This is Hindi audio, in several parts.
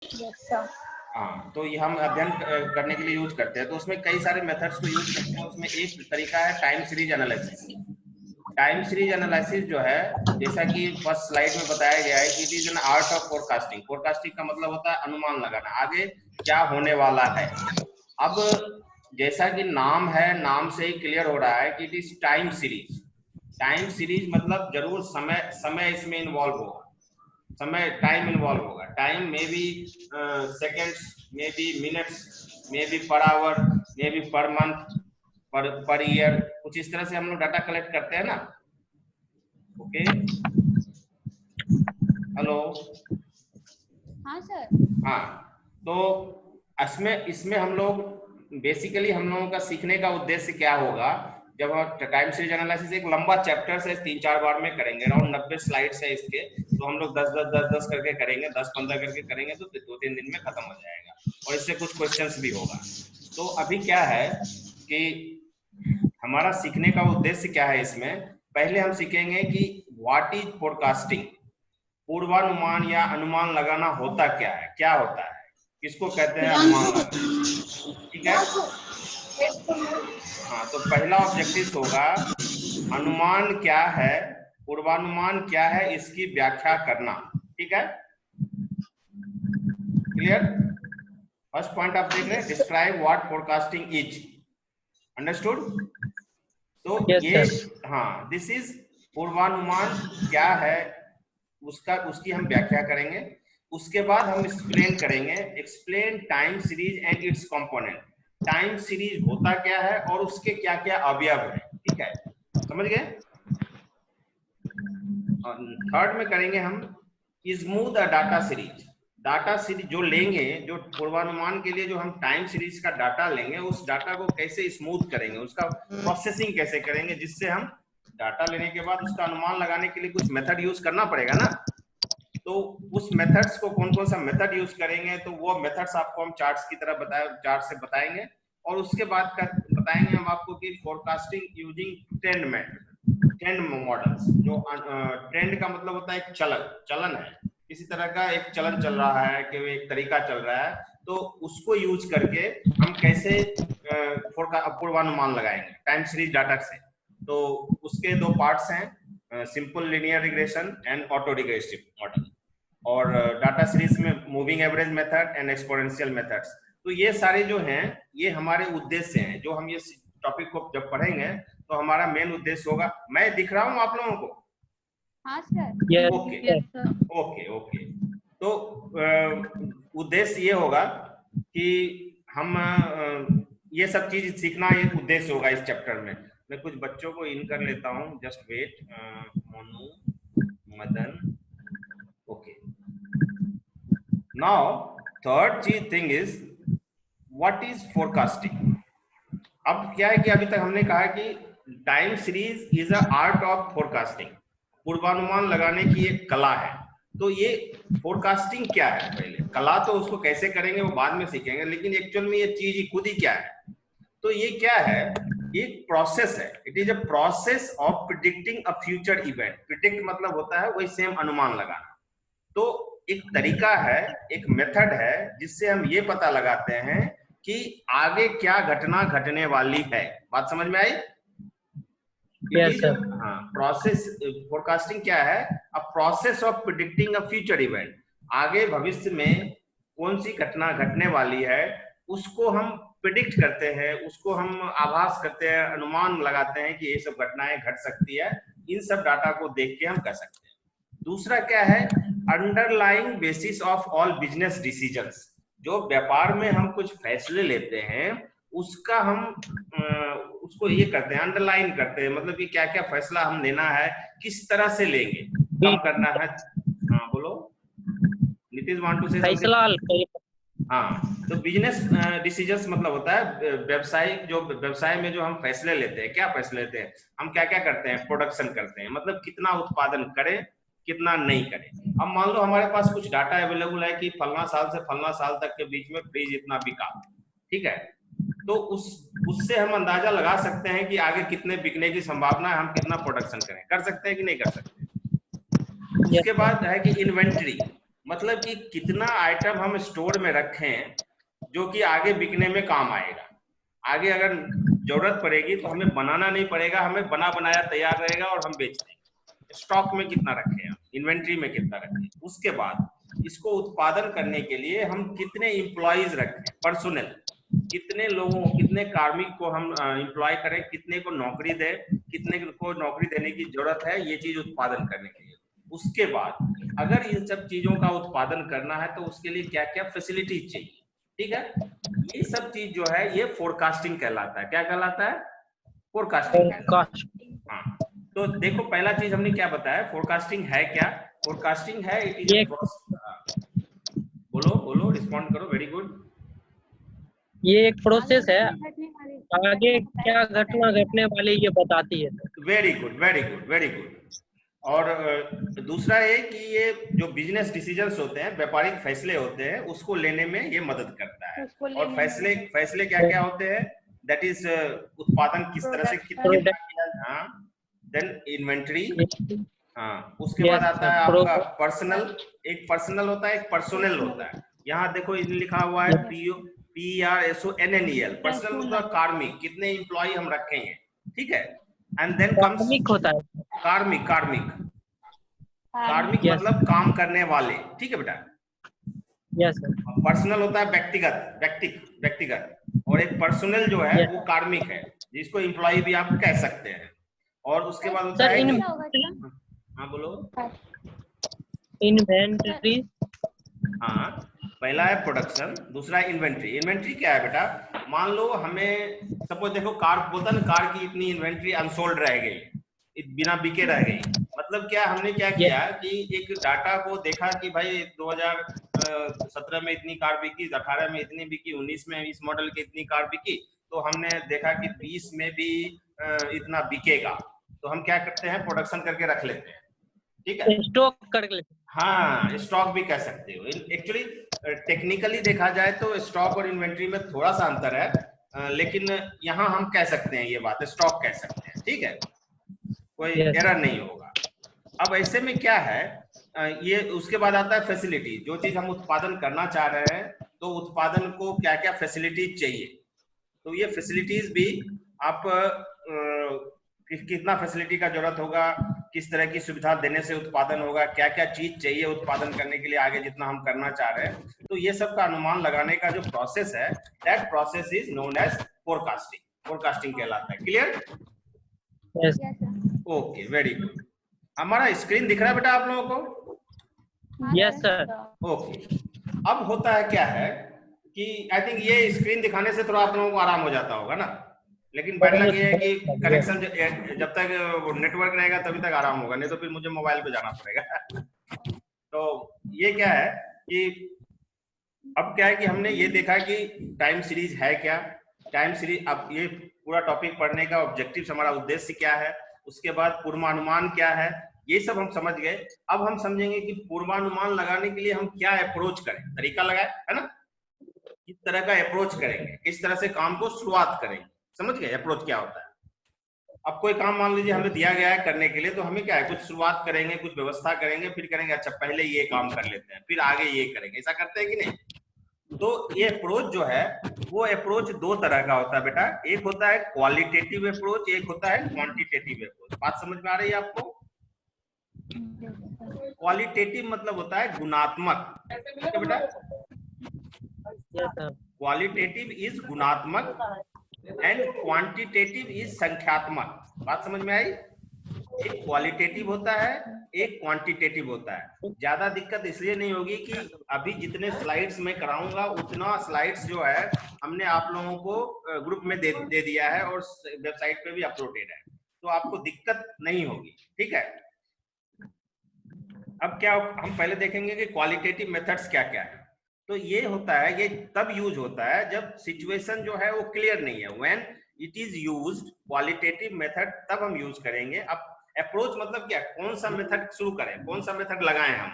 Yes sir. हाँ, तो ये हम अध्ययन करने के लिए यूज करते हैं। तो उसमें कई सारे मेथड्स को यूज करते हैं। उसमें एक तरीका है time series analysis. Time series analysis जो है, जैसा कि फर्स्ट स्लाइड में बताया गया है कि it is an art of forecasting. Forecasting का मतलब होता है अनुमान लगाना, आगे क्या होने वाला है। अब जैसा कि नाम है, नाम से ही क्लियर हो रहा है कि it is time series. Time series मतलब जरूर समय समय इसमें इन्वॉल्व होगा, समय टाइम इन्वॉल्व होगा। Time maybe seconds, maybe minutes, maybe per hour, maybe per month, per year. कुछ इस तरह से हम लोग डाटा कलेक्ट करते हैं ना। Okay, hello. हाँ सर। हाँ, तो इसमें इसमें हम लोग बेसिकली, हम लोगों का सीखने का उद्देश्य क्या होगा, जब हम टाइम सीरीज एनालिसिस एक लंबा चैप्टर से 3-4 बार में करेंगे, अराउंड 90 स्लाइड्स है इसके, तो हम लोग 10-10 करके करेंगे, 10-15 करके करेंगे, तो 2-3 दिन में खत्म हो जाएगा। और इससे कुछ क्वेश्चंस भी होगा। तो अभी क्या है कि हमारा सीखने का उद्देश्य क्या है इसमें, पहले हम सीखेंगे कि व्हाट इज फोरकास्टिंग। पूर्वानुमान या अनुमान लगाना होता क्या है, क्या होता है, किसको कहते हैं अनुमान लगाना। ठीक है। हाँ, तो पहला ऑब्जेक्टिव होगा अनुमान क्या है, पूर्वानुमान क्या है, इसकी व्याख्या करना। ठीक है, क्लियर। फर्स्ट पॉइंट आप देख रहे हैं, describe what forecasting is. Understood. तो यस ये, सर। हाँ, दिस इज पूर्वानुमान क्या है, उसका उसकी हम व्याख्या करेंगे। उसके बाद हम एक्सप्लेन करेंगे, explain time series and it's component. Time series होता क्या है और उसके क्या क्या अवयव है। ठीक है, समझ गए। थर्ड में करेंगे हम स्मूथ अ डाटा सीरीज। डाटा सीरीज जो लेंगे, जो पूर्वानुमान के लिए जो हम टाइम सीरीज का डाटा लेंगे, उस डाटा को कैसे स्मूथ करेंगे, उसका प्रोसेसिंग कैसे करेंगे, जिससे हम डाटा लेने के बाद उसका अनुमान लगाने के लिए कुछ मेथड यूज करना पड़ेगा ना। तो उस मेथड्स को, कौन कौन सा मेथड यूज करेंगे, तो वो मेथड्स आपको हम चार्ट्स की तरह चार्ट से बताएंगे। और उसके बाद बताएंगे हम आपको कि forecasting using trend method, trend models. जो ट्रेंड का मतलब होता है एक चलन, चलन है, किसी तरह का एक चलन चल रहा है, कि एक तरीका चल रहा है, तो उसको यूज करके हम कैसे पूर्वानुमान लगाएंगे टाइम सीरीज डाटा से। तो उसके दो पार्ट्स हैं, simple linear regression and auto regressive model. और डाटा सीरीज में moving average method and exponential methods. तो ये सारे जो हैं, ये हमारे उद्देश्य हैं। जो हम ये टॉपिक को जब पढ़ेंगे, तो हमारा मेन उद्देश्य होगा। मैं दिख रहा हूँ आप लोगों को? हाँ sir. Yes okay sir. Okay okay. तो उद्देश्य ये होगा कि हम ये सब चीज सीखना, ये उद्देश्य होगा इस चैप्टर में। मैं कुछ बच्चों को इन कर लेता हूँ, just wait. Monu, Madan, okay. Now third चीज thing is what is forecasting. अब क्या है कि अभी तक हमने कहा कि time series is a art of forecasting, पूर्वानुमान लगाने की एक कला है। तो ये फोरकास्टिंग क्या है, पहले कला तो उसको कैसे करेंगे वो बाद में सीखेंगे, लेकिन एक्चुअल में ये चीज ही खुद ही क्या है। तो ये क्या है, एक प्रोसेस है। It is a process of predicting a future event. Predict मतलब होता है वही सेम अनुमान लगाना। तो एक तरीका है, एक मेथड है, जिससे हम ये पता लगाते हैं कि आगे क्या घटना घटने वाली है। बात समझ में आई। It yes is, sir. हाँ, प्रोसेस। फोरकास्टिंग क्या है, a process of predicting a future event. आगे भविष्य में कौन सी घटना घटने वाली है, उसको हम प्रिडिक्ट करते हैं, उसको हम आभास करते हैं, अनुमान लगाते हैं कि ये सब घटनाएं घट सकती है। इन सब डाटा को देख के हम कर सकते हैं। दूसरा क्या है, underlying basis of all business decisions. जो व्यापार में हम कुछ फैसले लेते हैं, उसका हम उसको ये करते हैं, अंडरलाइन करते हैं, मतलब कि क्या क्या फैसला हम लेना है, किस तरह से लेंगे, कम करना है। हाँ बोलो, Nitish want to say something. फैसला हाँ, तो बिजनेस डिसीजंस मतलब होता है व्यवसायिक, जो व्यवसाय में जो हम फैसले लेते हैं, क्या फैसले लेते हैं, हम क्या क्या करते हैं, प्रोडक्शन करते हैं, मतलब कितना उत्पादन करें, कितना नहीं करें। अब मान लो हमारे पास कुछ डाटा अवेलेबल है कि फलना साल से फलना साल तक के बीच में फ्रिज इतना बिका। ठीक है, तो उससे हम अंदाजा लगा सकते हैं कि आगे कितने बिकने की संभावना है, हम कितना प्रोडक्शन करें, कर सकते हैं कि नहीं कर सकते। उसके बाद है कि इन्वेंट्री, मतलब कि कितना आइटम हम स्टोर में रखें जो कि आगे बिकने में काम आएगा। आगे अगर जरूरत पड़ेगी तो हमें बनाना नहीं पड़ेगा, हमें बना बनाया तैयार रहेगा और हम बेच देंगे। स्टॉक में कितना रखें हम, इन्वेंट्री में कितना रखें। उसके बाद इसको उत्पादन करने के लिए हम कितने एम्प्लॉइज रखें, पर्सोनल, कितने लोगों, कितने कार्मिक को हम एम्प्लॉय करें, कितने को नौकरी दें, कितने को नौकरी देने की जरूरत है ये चीज उत्पादन करने के लिए। उसके बाद अगर इन सब चीजों का उत्पादन करना है तो उसके लिए क्या क्या फैसिलिटीज चाहिए, ठीक है। ये सब चीज जो है ये फोरकास्टिंग कहलाता है। क्या कहलाता है? फोरकास्टिंग कहलाता है। हाँ, तो देखो पहला चीज हमने क्या बताया, फोरकास्टिंग है क्या? फोरकास्टिंग है, इट इज बोलो बोलो, रिस्पॉन्ड करो, वेरी गुड। ये एक प्रोसेस है, आगे क्या घटना घटने वाली ये बताती है। Very good very good very good. और दूसरा है कि ये जो बिजनेस डिसीजंस होते हैं, व्यापारिक फैसले होते हैं, उसको लेने में ये मदद करता है। और फैसले क्या क्या होते हैं? दैट इज उत्पादन किस तरह से कितना किया, हाँ, देन इन्वेंट्री, हाँ, उसके बाद आता है आपका पर्सनल, एक पर्सनल होता है, एक पर्सोनल होता है। यहाँ देखो लिखा हुआ है PRSONNEL, पर्सनल मतलब कार्मिक, कितने एम्प्लॉय हम रखेंगे, ठीक है। एंड देन कम्स होता है कार्मिक, कार्मिक Yes. मतलब काम करने वाले, ठीक है बेटा। Yes sir. पर्सनल होता है व्यक्तिगत, और एक पर्सनल जो है Yes. वो कार्मिक है, जिसको एम्प्लॉय भी आप कह सकते हैं। और उसके बाद होता सर है इन हाँ बोलो। इन्वेंटरी, हाँ, पहला है प्रोडक्शन, दूसरा है इन्वेंट्री। इन्वेंट्री क्या है बेटा? मान लो हमें सपोज देखो कार बोलता है, कार की इतनी इन्वेंट्री अनसोल्ड रह गई, बिना बिके रह गई। मतलब क्या, हमने क्या किया कि एक डाटा को देखा कि भाई 2017 में इतनी कार बिकी, 18 में इतनी बिकी, 19 में इस मॉडल की इतनी कार बिकी, तो हमने देखा कि 20 में भी इतना बिकेगा, तो हम क्या करते हैं, प्रोडक्शन करके रख लेते हैं, ठीक है। स्टॉक करके लेते हैं। हाँ, स्टॉक भी कह सकते हो। एक्चुअली टेक्निकली देखा जाए तो स्टॉक और इन्वेंट्री में थोड़ा सा अंतर है, लेकिन यहाँ हम कह सकते हैं, ये बात स्टॉक कह सकते हैं, ठीक है, कोई एरर नहीं होगा। अब ऐसे में क्या है, ये उसके बाद आता है फैसिलिटी। जो चीज हम उत्पादन करना चाह रहे हैं, तो उत्पादन को क्या क्या फैसिलिटीज चाहिए, तो ये फैसिलिटीज भी आप कितना फैसिलिटी का जरूरत होगा, किस तरह की सुविधा देने से उत्पादन होगा, क्या क्या चीज चाहिए उत्पादन करने के लिए, आगे जितना हम करना चाह रहे हैं, तो ये सब का अनुमान लगाने का जो प्रोसेस है, that process is known as forecasting. Forecasting कहलाता है। क्लियर? Okay, very good. हमारा स्क्रीन दिख रहा है बेटा आप लोगों को? Yes sir. ओके। अब होता है क्या है कि आई थिंक ये स्क्रीन दिखाने से थोड़ा आप लोगों को आराम हो जाता होगा ना, लेकिन बैड लग ये है कि कनेक्शन जब तक नेटवर्क रहेगा तभी तक आराम होगा, नहीं तो फिर मुझे मोबाइल पे जाना पड़ेगा। तो ये क्या है कि अब क्या है कि हमने ये देखा कि टाइम सीरीज है क्या, टाइम सीरीज, अब ये पूरा टॉपिक पढ़ने का ऑब्जेक्टिव, हमारा उद्देश्य क्या है, उसके बाद पूर्वानुमान क्या है, ये सब हम समझ गए। अब हम समझेंगे कि पूर्वानुमान लगाने के लिए हम क्या अप्रोच करें, तरीका लगाए, है ना, किस तरह का अप्रोच करेंगे, किस तरह से काम को शुरुआत करेंगे। समझ गए अप्रोच क्या होता है? अब कोई काम मान लीजिए हमें दिया गया है करने के लिए, तो हमें क्या है, कुछ शुरुआत करेंगे, कुछ व्यवस्था करेंगे, फिर करेंगे अच्छा पहले ये काम कर लेते हैं, फिर आगे ये करेंगे, ऐसा करते हैं कि नहीं? तो ये अप्रोच जो है वो अप्रोच दो तरह का होता है बेटा। एक होता है क्वालिटेटिव अप्रोच, एक होता है क्वांटिटेटिव अप्रोच। बात समझ में आ रही है आपको? क्वालिटेटिव मतलब होता है गुणात्मक, ठीक है बेटा। क्वालिटेटिव इज गुणात्मक एंड क्वांटिटेटिव इज संख्यात्मक। बात समझ में आई? एक क्वालिटेटिव होता है, एक क्वांटिटेटिव होता है। ज्यादा दिक्कत इसलिए नहीं होगी कि अभी जितने स्लाइड्स में कराऊंगा उतना स्लाइड्स जो है हमने आप लोगों को ग्रुप में दे दिया है और वेबसाइट पे भी अपलोडेड है, तो आपको दिक्कत नहीं होगी, ठीक है। अब क्या हम पहले देखेंगे कि क्वालिटेटिव मेथड्स क्या क्या है। तो ये होता है, ये तब यूज होता है जब सिचुएशन जो है वो क्लियर नहीं है। When it is used qualitative method, तब हम यूज करेंगे। अब अप्रोच मतलब क्या, कौन सा मेथड शुरू करें, कौन सा मेथड लगाएं हम।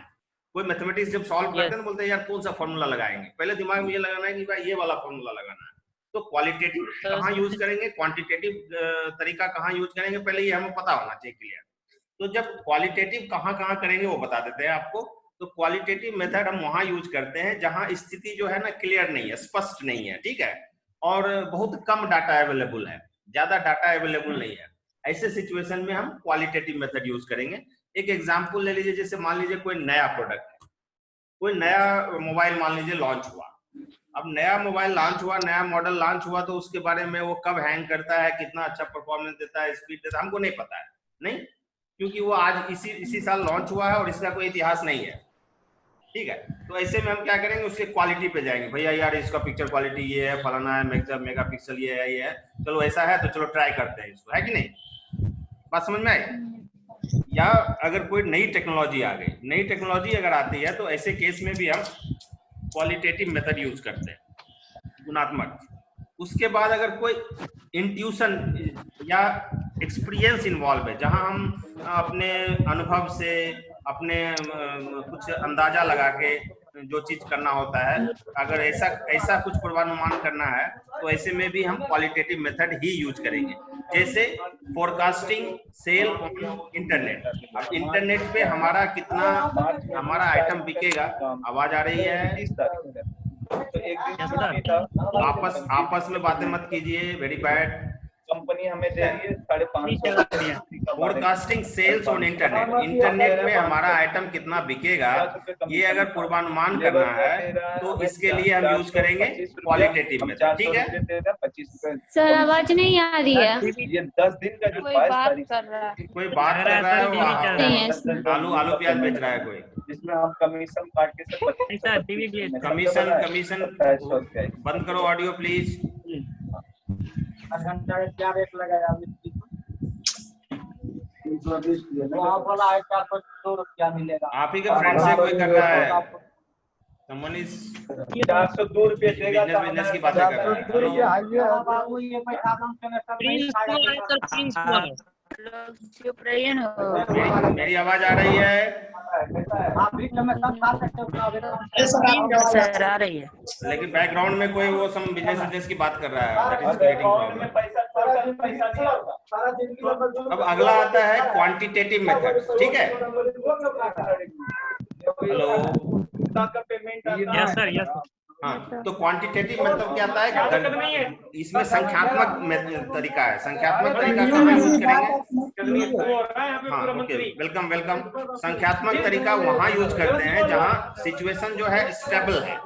कोई मैथमेटिक्स जब सॉल्व करते हैं तो बोलते हैं यार कौन सा फॉर्मूला लगाएंगे, पहले दिमाग में ये लगाना है कि भाई ये वाला फॉर्मूला लगाना है। तो क्वालिटेटिव कहाँ यूज करेंगे, क्वांटिटेटिव तरीका कहाँ यूज करेंगे, पहले ये हमें पता होना चाहिए क्लियर। तो जब क्वालिटेटिव कहाँ कहाँ करेंगे वो बता देते हैं आपको। तो क्वालिटेटिव मेथड हम वहां यूज करते हैं जहां स्थिति जो है ना क्लियर नहीं है, स्पष्ट नहीं है, ठीक है, और बहुत कम डाटा अवेलेबल है, ज्यादा डाटा अवेलेबल नहीं है। ऐसे सिचुएशन में हम क्वालिटेटिव मेथड यूज करेंगे। एक एग्जांपल ले लीजिए, जैसे मान लीजिए कोई नया प्रोडक्ट है, कोई नया मोबाइल मान लीजिए लॉन्च हुआ। अब नया मोबाइल लॉन्च हुआ, नया मॉडल लॉन्च हुआ, तो उसके बारे में वो कब हैंग करता है, कितना अच्छा परफॉर्मेंस देता है, स्पीड देता है, हमको नहीं पता है, नहीं, क्योंकि वो आज इसी साल लॉन्च हुआ है और इसका कोई इतिहास नहीं है, ठीक है। तो ऐसे में हम क्या करेंगे, उसके क्वालिटी पे जाएंगे, भैया यार इसका पिक्चर क्वालिटी ये है, फलाना है, मेगापिक्सल ये है, चलो ऐसा है तो चलो ट्राई करते हैं इसको, है कि नहीं, बात समझ में आई। या अगर कोई नई टेक्नोलॉजी आ गई, नई टेक्नोलॉजी अगर आती है तो ऐसे केस में भी हम क्वालिटेटिव मेथड यूज करते हैं, गुणात्मक। उसके बाद अगर कोई इंट्यूशन या एक्सपीरियंस इन्वॉल्व है, जहां हम अपने अनुभव से, अपने कुछ अंदाजा लगा के जो चीज करना होता है, अगर ऐसा कुछ पूर्वानुमान करना है तो ऐसे में भी हम क्वालिटेटिव मेथड ही यूज करेंगे। जैसे फोरकास्टिंग सेल ऑन इंटरनेट। अब इंटरनेट पे हमारा कितना हमारा आइटम बिकेगा, आवाज आ रही है, तो एक दिन आपस में बातें मत कीजिए, वेरी बैड। कंपनी हमें दे रही है 550। Forecasting sales on internet, internet में हमारा आइटम कितना बिकेगा, ये अगर पूर्वानुमान करना है तो इसके लिए हम यूज करेंगे क्वालिटेटिव मेथड, ठीक है। 25 रुपए। सर आवाज नहीं आ रही है, ये 10 दिन का जो कोई बात कर रहा है। कोई बात कर रहा है, वो आलू प्याज बेच रहा है कोई, जिसमें हम कमीशन काट के सब कमीशन बंद करो ऑडियो प्लीज। घंटा क्या रेट लगाया क्या मिलेगा? आप ही के फ्रेंड से कोई कर रहा है, someone is 402 रुपए देगा, बिजनेस की बातें कर रहा है। मेरी आवाज आ रही है? सर आ रही है, लेकिन बैकग्राउंड में कोई वो सम बिजनेस की बात कर रहा है, that is creating problem। अब अगला आता है क्वांटिटेटिव मेथड, ठीक है। Hello, yes sir. हाँ, तो क्वांटिटेटिव मतलब क्या आता है, इसमें संख्यात्मक तरीका है, संख्यात्मक तरीका का हम यूज करेंगे। हाँ ओके, वेलकम। संख्यात्मक तरीका वहां यूज करते हैं जहां सिचुएशन जो है स्टेबल है,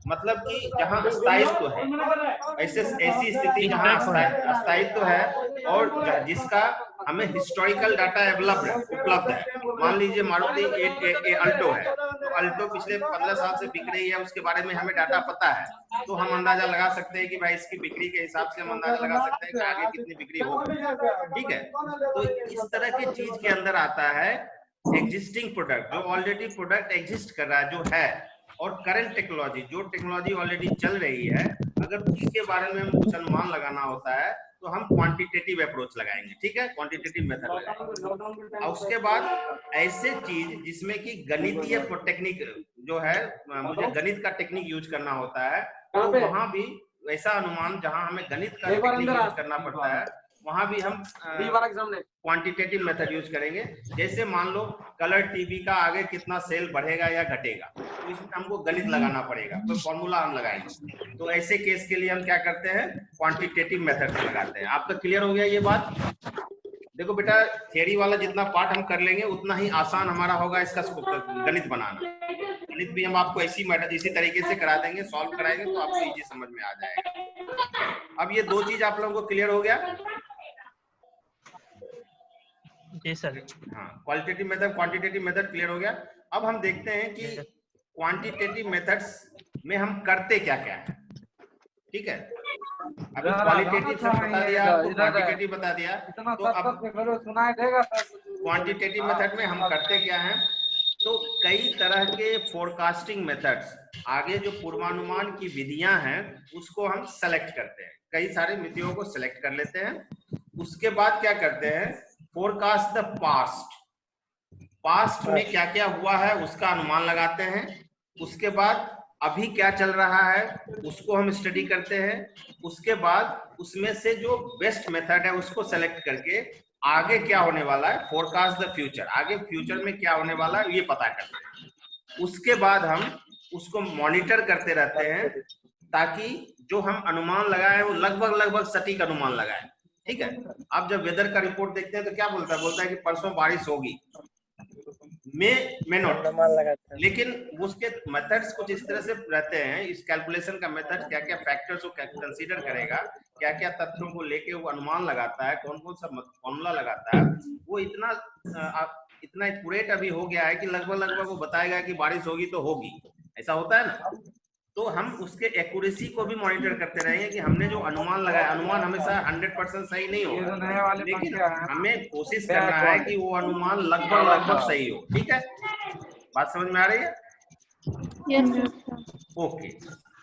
मतलब कि जहां स्थायित्व है, ऐसी स्थिति जहां स्थायित्व है और जिसका हमें हिस्टोरिकल डाटा उपलब्ध है। मान लीजिए मारुति अल्टो है, तो अल्टो पिछले 15 साल से बिक रही है, उसके बारे में हमें डाटा पता है, तो हम अंदाजा लगा सकते हैं कि भाई इसकी बिक्री के हिसाब से हम अंदाजा लगा सकते हैं कि आगे कितनी बिक्री होगी, ठीक है। तो इस तरह की चीज के अंदर आता है एग्जिस्टिंग प्रोडक्ट, जो ऑलरेडी प्रोडक्ट एग्जिस्ट कर रहा है, जो है, और करंट टेक्नोलॉजी, जो टेक्नोलॉजी ऑलरेडी चल रही है, अगर उसके बारे में हम कुछ अनुमान लगाना होता है तो हम क्वांटिटेटिव अप्रोच लगाएंगे, ठीक है, क्वांटिटेटिव मेथड लगाएंगे। और उसके बाद ऐसे चीज जिसमें कि गणितीय टेक्निक जो है, मुझे गणित का टेक्निक यूज करना होता है, तो वहां भी वैसा अनुमान जहां हमें गणित का टेक्निक यूज करना पड़ता है, वहां भी हम क्वांटिटेटिव मेथड यूज करेंगे। जैसे मान लो कलर टीवी का आगे कितना सेल बढ़ेगा या घटेगा, तो इसमें हमको गणित लगाना पड़ेगा, तो फॉर्मूला हम लगाएंगे। तो ऐसे केस के लिए हम क्या करते हैं, क्वांटिटेटिव मेथड से लगाते हैं। आपका क्लियर हो गया ये बात? देखो बेटा, थियरी वाला जितना पार्ट हम कर लेंगे उतना ही आसान हमारा होगा इसका गणित बनाना। गणित भी हम आपको इसी तरीके से करा देंगे, सॉल्व कराएंगे, तो आपको इजी समझ में आ जाएगा। अब ये दो चीज आप लोगों को क्लियर हो गया? जी सर। हाँ, qualitative method, quantitative method clear हो गया। अब हम देखते हैं कि क्वांटिटेटिव मेथड्स में हम करते क्या क्या है, ठीक है। अभी क्वालिटेटिव सब बता दिया, क्वांटिटेटिव बता दिया, तो अब क्वांटिटेटिव मेथड में हम करते क्या हैं। तो कई तरह के फोरकास्टिंग मेथड्स, आगे जो पूर्वानुमान की विधियां हैं उसको हम सेलेक्ट करते हैं, कई सारे विधियों को सेलेक्ट कर लेते हैं। उसके बाद क्या करते हैं, फोरकास्ट द पास्ट में क्या क्या हुआ है उसका अनुमान लगाते हैं। उसके बाद अभी क्या चल रहा है उसको हम स्टडी करते हैं। उसके बाद उसमें से जो बेस्ट मेथड है उसको सेलेक्ट करके आगे क्या होने वाला है, फोरकास्ट द फ्यूचर, आगे फ्यूचर में क्या होने वाला है ये पता करते हैं। उसके बाद हम उसको मॉनिटर करते रहते हैं ताकि जो हम अनुमान लगाए वो लगभग सटीक अनुमान लगाए। ठीक है, आप जब वेदर का रिपोर्ट देखते हैं तो क्या बोलता है कि परसों बारिश होगी, मे नॉट, लेकिन उसके मेथड्स कुछ इस तरह से रहते हैं। इस कैलकुलेशन का मेथड क्या क्या फैक्टर्स को कंसीडर करेगा, क्या क्या तथ्यों को लेके वो अनुमान लगाता है, कौन कौन सा फॉर्मूला लगाता है, वो इतना एक्यूरेट अभी हो गया है कि लगभग वो बताएगा कि बारिश होगी तो होगी। ऐसा होता है ना, तो हम उसके एक्यूरेसी को भी मॉनिटर करते रहेंगे कि हमने जो अनुमान लगाया, अनुमान हमेशा 100% सही नहीं होगा, लेकिन हमें कोशिश करना है कि वो अनुमान लगभग सही हो। ठीक है, बात समझ में आ रही है? Yes, sir. Okay,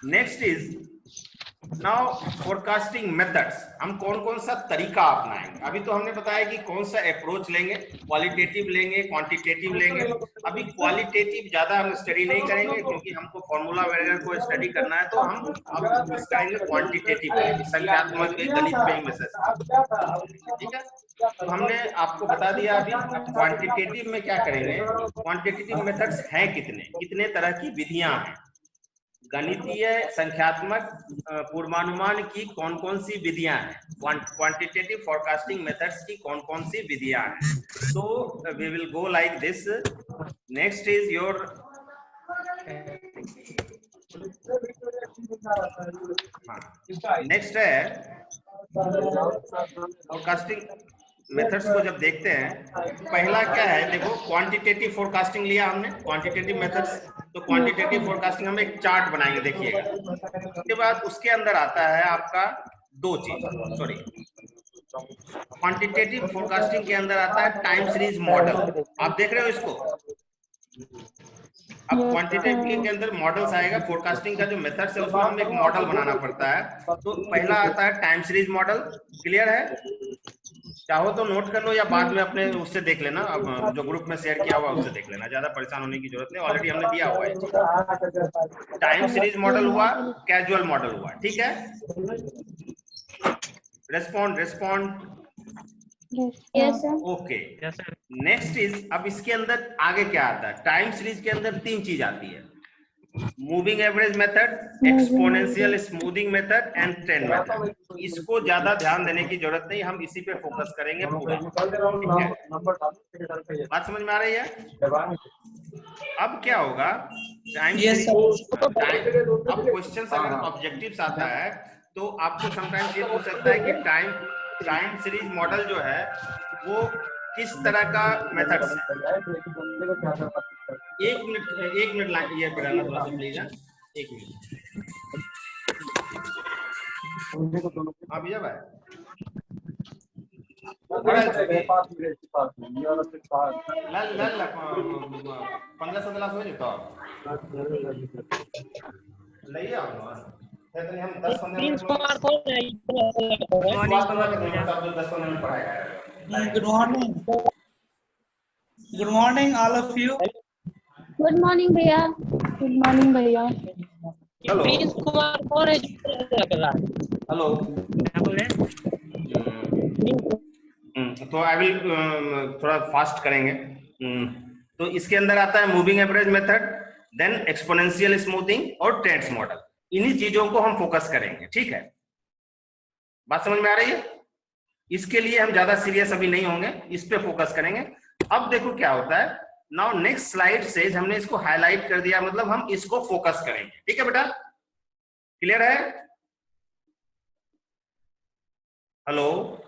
next is now forecasting methods. हम कौन कौन सा तरीका अपनाएंगे? अभी तो हमने बताया कि कौन सा अप्रोच लेंगे, क्वालिटेटिव लेंगे, क्वांटिटेटिव लेंगे। अभी क्वालिटेटिव ज्यादा हम स्टडी नहीं करेंगे क्योंकि हमको फॉर्मूला वगैरह को स्टडी करना है, तो हम अब फोकस करेंगे क्वांटिटेटिव पे, संख्यात्मक पे, गणित पे, मैसेज। ठीक है, तो हमने आपको बता दिया। अभी क्वांटिटेटिव में क्या करेंगे, क्वांटिटेटिव मेथड्स हैं कितने तरह की विधियां हैं, गणितीय, संख्यात्मक, पूर्वानुमान की कौन कौन सी विधियां हैं, क्वांटिटेटिव फोरकास्टिंग मेथड्स की कौन कौन सी विधियां हैं। So we will go like this. Next is your next है फोरकास्टिंग मेथड्स को जब देखते हैं, पहला क्या है, देखो क्वांटिटेटिव फोरकास्टिंग लिया हमने, क्वांटिटेटिव मेथड्स। तो क्वांटिटेटिव फोरकास्टिंग हम एक चार्ट बनाएंगे, देखिएगा। उसके बाद उसके अंदर आता है आपका दो चीज, सॉरी, क्वांटिटेटिव फोरकास्टिंग के अंदर आता है टाइम सीरीज मॉडल। आप देख रहे हो इसको? अब क्वांटिटेटिव के अंदर मॉडल्स आएगा, फोरकास्टिंग का जो मेथड्स है उसमें हमें एक मॉडल बनाना पड़ता है। तो पहला आता है टाइम सीरीज मॉडल। क्लियर है? चाहो तो नोट कर लो या बाद में अपने उससे देख लेना, अब जो ग्रुप में शेयर किया हुआ उससे देख लेना, ज्यादा परेशान होने की जरूरत नहीं, ऑलरेडी हमने दिया हुआ है। टाइम सीरीज मॉडल हुआ, कैजुअल मॉडल हुआ। ठीक है, respond. Yes, sir. Okay, next is, अब इसके अंदर आगे क्या आता है, टाइम सीरीज के अंदर तीन चीज आती है, moving average method, exponential smoothing method and trend method. इसको ज्यादा ध्यान देने की जरूरत नहीं, हम इसी पे फोकस करेंगे पूरा। बात समझ में आ रही है? अब क्या होगा, टाइम अब क्वेश्चन अगर ऑब्जेक्टिव्स आता है तो आपको समटाइम्स ये पूछ सकता है कि टाइम सीरीज मॉडल जो है वो किस तरह का मेथड है। एक मिनट लाइन ये बढ़ाना थोड़ा सा प्लीज, एक मिनट। हाँ भैया भाई, ला 15-17 हो जाता नहीं हम 10-15 minute पढ़ाएगा। Good morning, all of you. Good morning, भैया। Good morning, भैया। हेलो प्रिंस कुमार कौन है? हेलो, तो आई विल थोड़ा फास्ट करेंगे। तो इसके अंदर आता है moving average method, then exponential smoothing और ट्रेंड्स मॉडल। इन्हीं चीजों को हम फोकस करेंगे। ठीक है, बात समझ में आ रही है? इसके लिए हम ज्यादा सीरियस अभी नहीं होंगे, इस पे फोकस करेंगे। अब देखो क्या होता है, नाउ नेक्स्ट स्लाइड से हमने इसको हाईलाइट कर दिया, मतलब हम इसको फोकस करेंगे। ठीक है बेटा, क्लियर है? हेलो।